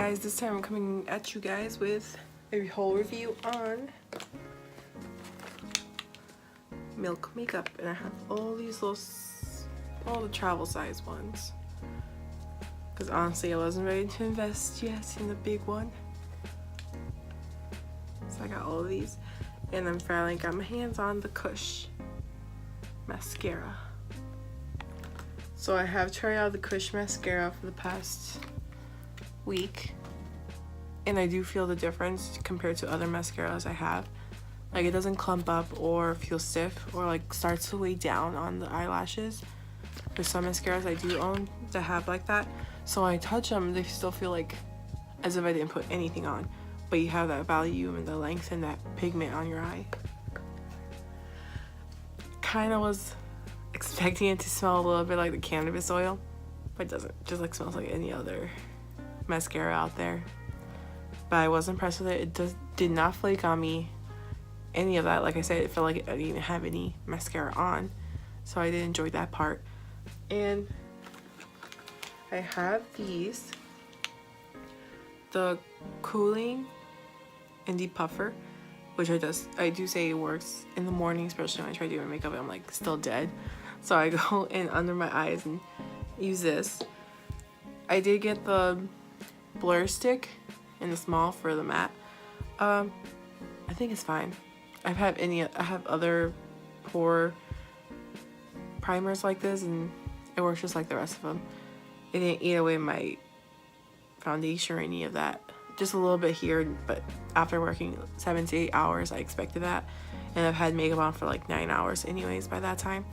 guys, this time I'm coming at you guys with a whole review on Milk makeup, and I have all these all the travel size ones, because honestly I wasn't ready to invest yet in the big one. So I got all of these, and I'm finally got my hands on the Kush mascara. So I have tried out the Kush mascara for the past week, and I do feel the difference compared to other mascaras I have. Like, it doesn't clump up or feel stiff or like starts to weigh down on the eyelashes. There's some mascaras I do own that have like that, so when I touch them they still feel like as if I didn't put anything on, but you have that volume and the length and that pigment on your eye. Kind of was expecting it to smell a little bit like the cannabis oil, but it doesn't. It just like smells like any other mascara out there. But I was impressed with it. It did not flake on me, any of that. Like I said, it felt like I didn't even have any mascara on, so I did enjoy that part. And I have these, the cooling and depuffer, which I do say it works in the morning, especially when I try doing my makeup and I'm like still dead. So I go in under my eyes and use this. I did get the blur stick in the small for the matte. I think it's fine. I have other pore primers like this, and it works just like the rest of them. It didn't eat away my foundation or any of that. Just a little bit here, but after working 7 to 8 hours, I expected that. And I've had makeup on for like 9 hours anyways by that time.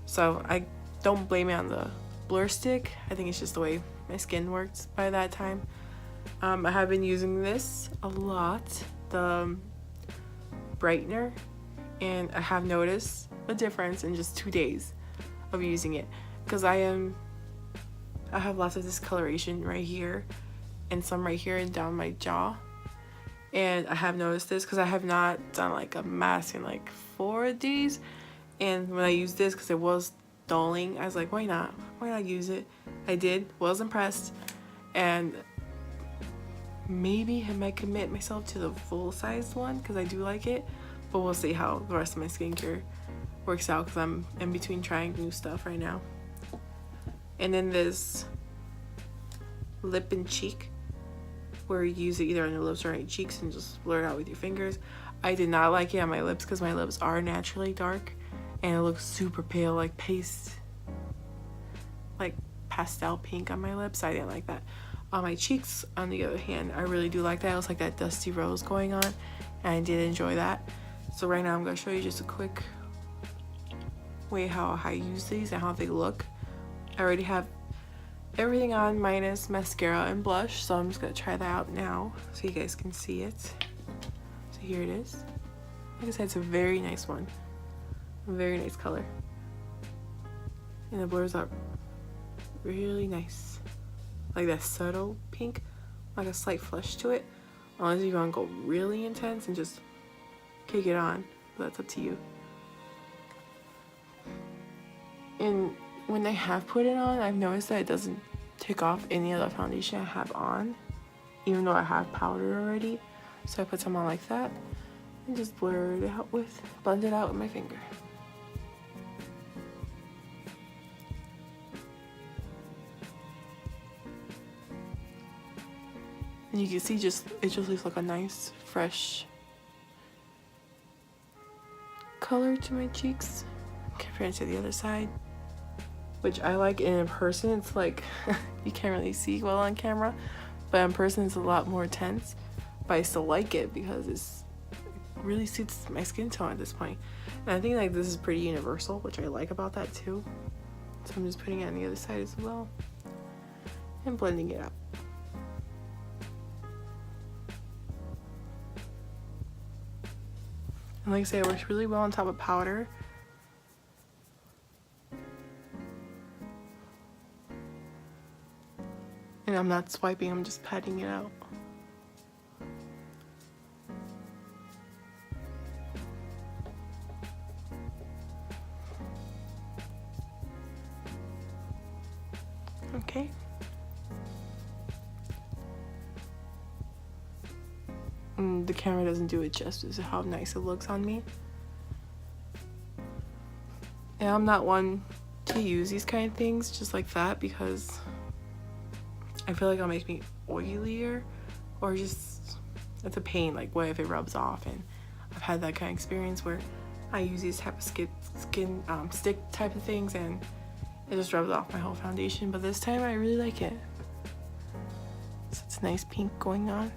So I don't blame it on the blur stick. I think it's just the way my skin works by that time. I have been using this a lot, the brightener, and I have noticed a difference in just 2 days of using it, because I have lots of discoloration right here and some right here and down my jaw, and I have noticed this because I have not done like a mask in like 4 days. And when I used this, because it was dulling, I was like, why not use it? I did, was impressed, and maybe I might commit myself to the full-sized one because I do like it, but we'll see how the rest of my skincare works out, because I'm in between trying new stuff right now. And then this lip and cheek, where you use it either on your lips or on your cheeks and just blur it out with your fingers. I did not like it on my lips because my lips are naturally dark, and it looks super pale, like pastel pink on my lips. I didn't like that. On my cheeks, on the other hand, I really do like that. It was like that dusty rose going on, and I did enjoy that. So right now I'm going to show you just a quick way how I use these and how they look. I already have everything on minus mascara and blush, so I'm just going to try that out now so you guys can see it. So here it is. Like I said, it's a very nice one. A very nice color. And it blurs up really nice. Like that subtle pink, like a slight flush to it. Unless you want to go really intense and just kick it on, but that's up to you. And when I have put it on, I've noticed that it doesn't take off any of the foundation I have on, even though I have powder already. So I put some on like that and just blend it out with my finger. And you can see it just looks like a nice fresh color to my cheeks compared to the other side, which I like. And in person it's like you can't really see well on camera, but in person it's a lot more tense, but I still like it because it really suits my skin tone at this point. And I think like this is pretty universal, which I like about that too. So I'm just putting it on the other side as well and blending it out. And like I say, it works really well on top of powder. And I'm not swiping, I'm just patting it out. Okay. the camera doesn't do it justice to how nice it looks on me. And I'm not one to use these kind of things just like that because I feel like it'll make me oilier, or just it's a pain. Like, what if it rubs off? And I've had that kind of experience where I use these type of skin stick type of things and it just rubs off my whole foundation. But this time I really like it. So it's a nice pink going on.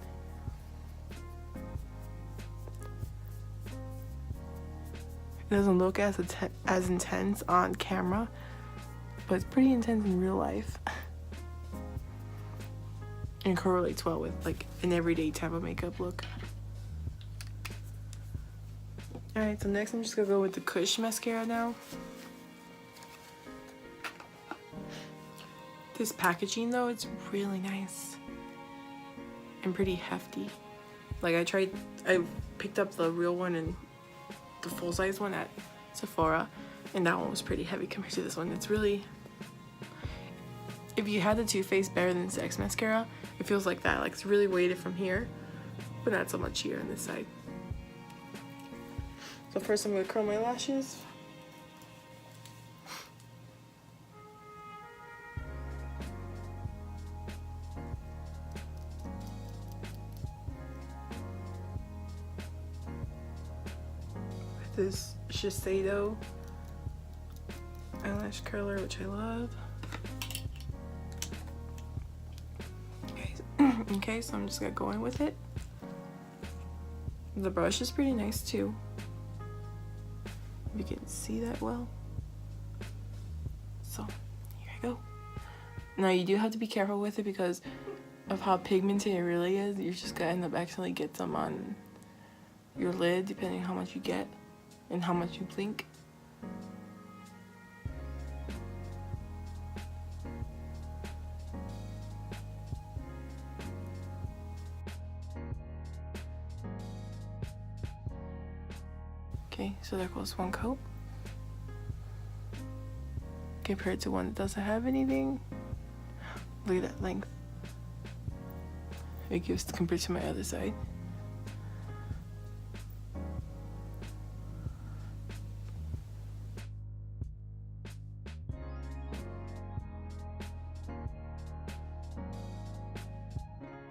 It doesn't look as intense on camera, but it's pretty intense in real life. And correlates well with like an everyday type of makeup look. Alright, so next I'm just gonna go with the Kush mascara now. This packaging though, it's really nice and pretty hefty. Like I picked up the real one and the full size one at Sephora, and that one was pretty heavy compared to this one. It's really, if you had the Too Faced Better Than Sex mascara, it feels like that. Like, it's really weighted from here, but not so much here on this side. So first I'm gonna curl my lashes. With this Shiseido eyelash curler, which I love. Okay, so I'm just gonna go in with it. The brush is pretty nice too. If you can see that well. So, here I go. Now you do have to be careful with it because of how pigmented it really is. You're just gonna end up accidentally get some on your lid, depending on how much you get and how much you blink. Okay, so there goes one coat. Compared to one that doesn't have anything. Look at that length. It gives compared to my other side.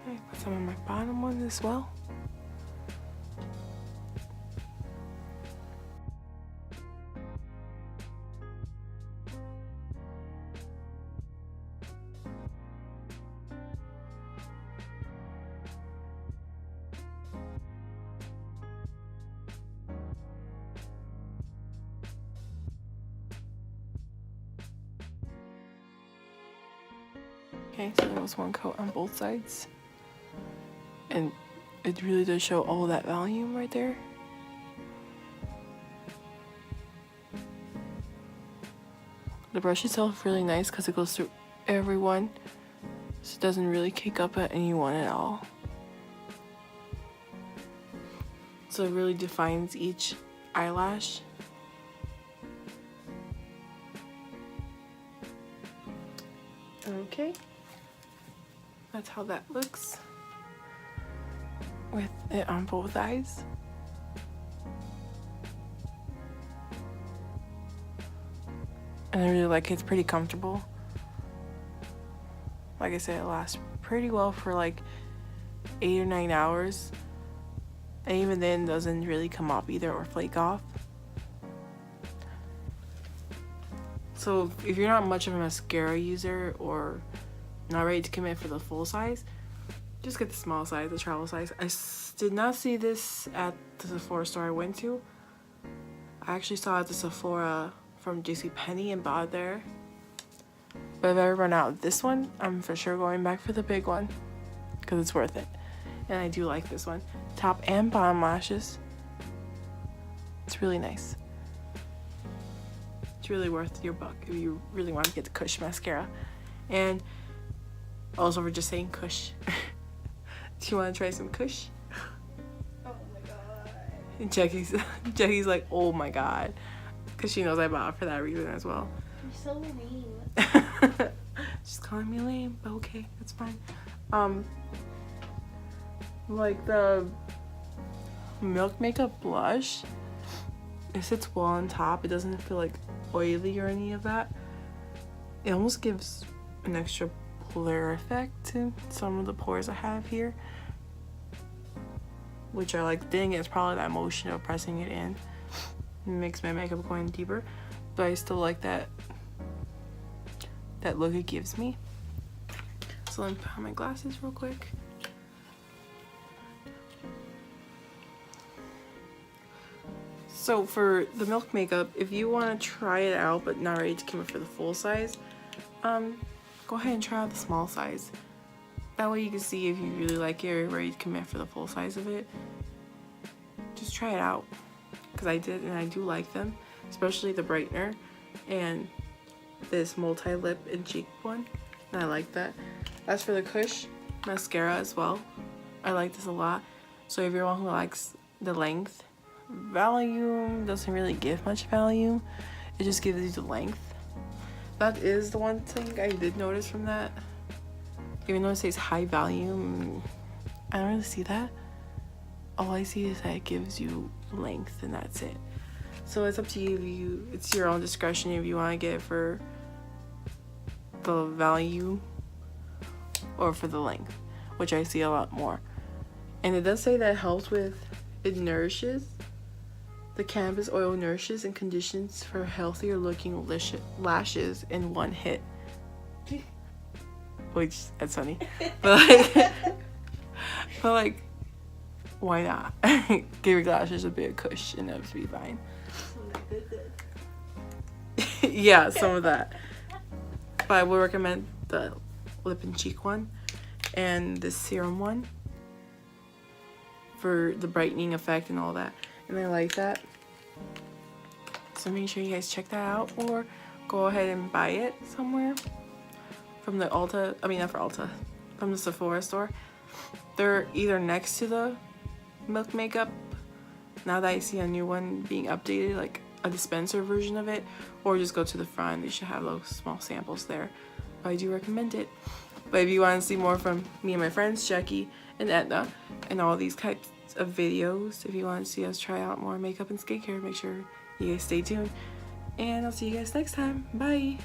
Okay, put some on my bottom one as well. Okay, so there was one coat on both sides. And it really does show all that volume right there. The brush itself is really nice because it goes through every one. So it doesn't really kick up at any one at all. So it really defines each eyelash. Okay. That's how that looks with it on both eyes. And I really like it. It's pretty comfortable. Like I said, it lasts pretty well for like 8 or 9 hours. And even then, doesn't really come off either or flake off. So if you're not much of a mascara user or not ready to commit for the full size, just get the small size, the travel size. I did not see this at the Sephora store I went to. I actually saw it at the Sephora from JCPenney and bought it there. But if I ever run out of this one, I'm for sure going back for the big one because it's worth it. And I do like this one. Top and bottom lashes. It's really nice. It's really worth your buck if you really want to get the Kush mascara. And also, we're just saying Kush. Do you want to try some Kush? Oh my god. And Jackie's like, oh my god. Because she knows I bought it for that reason as well. You're so lame. She's calling me lame, but okay, that's fine. Like the Milk Makeup blush. It sits well on top. It doesn't feel like oily or any of that. It almost gives an extra blur effect to some of the pores I have here, which I like. The thing is probably that motion of pressing it in. It makes my makeup going deeper, but I still like that look it gives me. So let me put on my glasses real quick. So for the Milk Makeup, if you want to try it out but not ready to commit for the full size, go ahead and try out the small size. That way you can see if you really like it or ready to commit for the full size of it. Just try it out, because I did and I do like them, especially the brightener and this multi-lip and cheek one, and I like that. As for the Kush mascara as well, I like this a lot. So if you're one who likes the length, volume doesn't really give much volume, it just gives you the length. That is the one thing I did notice from that. Even though it says high volume, I don't really see that. All I see is that it gives you length and that's it. So it's up to you. It's your own discretion if you want to get it for the value or for the length, which I see a lot more. And it does say that it helps with, it nourishes. The cannabis oil nourishes and conditions for healthier looking lashes in one hit. Which, that's funny. But like, why not? Give your lashes a bit of Kush and it'll be fine. Yeah, some of that. But I would recommend the lip and cheek one and the serum one for the brightening effect and all that. And I like that. So make sure you guys check that out or go ahead and buy it somewhere from the from the Sephora store. They're either next to the Milk Makeup, now that I see a new one being updated, like a dispenser version of it, or just go to the front. They should have those small samples there. But I do recommend it. But if you want to see more from me and my friends Jackie and Edna and all these types of videos, if you want to see us try out more makeup and skincare, make sure you guys stay tuned, and I'll see you guys next time. Bye.